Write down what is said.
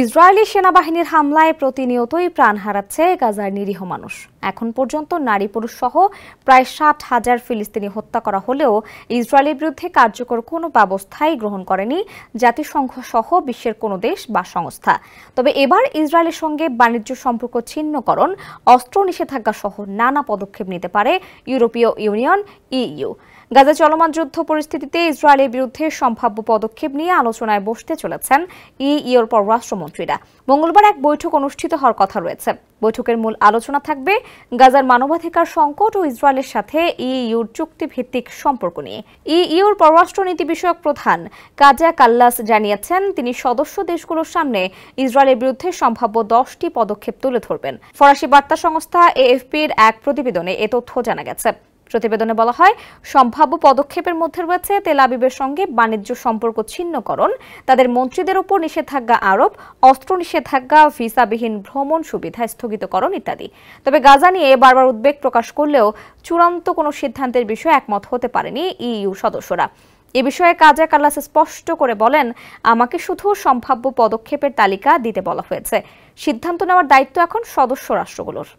Israeli সেনাবাহিনীর হামলায় প্রতিনিয়তই প্রাণ হারাচ্ছে গাজার নিরীহ মানুষ। এখন পর্যন্ত নারী পুরুষ সহ প্রায় 60,000 ফিলিস্তিনি হত্যা করা হলেও ইসরায়েলের বিরুদ্ধে কার্যকর কোনো ব্যবস্থাই গ্রহণ করেনি জাতিসংঘ সহ বিশ্বের কোনো দেশ বা সংস্থা। তবে এবার ইসরায়েলের সঙ্গে বাণিজ্য সম্পর্ক ছিন্নকরণ, অস্ত্র নিষেধাজ্ঞা সহ নানা পদক্ষেপ নিতে পারে ইউরোপীয় ইউনিয়ন ইইউ। গাজা চলমান যুদ্ধ পরিস্থিতিতে ইসরায়েলের বিরুদ্ধে সম্ভাব্য পদক্ষেপ নিয়ে আলোচনায় বসতে চলেছেন ইইউর পররাষ্ট্রমন্ত্রীরা। মঙ্গলবার এক বৈঠক অনুষ্ঠিত হওয়ার কথা রয়েছে। বৈঠকের মূল আলোচনা থাকবে গাজার মানবাধিকার সংকট ও ইসরায়েলের সাথে ইইউর চুক্তিভিত্তিক সম্পর্ক নিয়ে। ইইউর পররাষ্ট্রনীতি বিষয়ক প্রধান কাজা কাল্লাস জানিয়েছেন, তিনি সদস্য দেশগুলোর সামনে ইসরায়েলের বিরুদ্ধে সম্ভাব্য 10টি পদক্ষেপ তুলে ধরবেন। ফরাসি বার্তা সংস্থা এএফপির এক প্রতিবেদনে এ তথ্য জানা গেছে। প্রতিবেদনে বলা হয়, সম্ভাব্য পদক্ষেপের মধ্যে রয়েছে তেল আবিবের সঙ্গে বাণিজ্য সম্পর্ক ছিন্নকরণ, তাদের মন্ত্রীদের উপর নিষেধাজ্ঞা আরোপ, অস্ত্র নিষেধাজ্ঞা, ভিসাবিহীন ভ্রমণ সুবিধা স্থগিতকরণ ইত্যাদি। তবে গাজা নিয়ে বারবার উদ্বেগ প্রকাশ করলেও চূড়ান্ত কোনো সিদ্ধান্তের বিষয়ে একমত হতে পারেনি ইইউ সদস্যরা। এ বিষয়ে কাজা কাল্লাস স্পষ্ট করে বলেন, আমাকে শুধু সম্ভাব্য পদক্ষেপের তালিকা দিতে বলা হয়েছে, সিদ্ধান্ত নেওয়ার দায়িত্ব এখন সদস্য রাষ্ট্রগুলোর।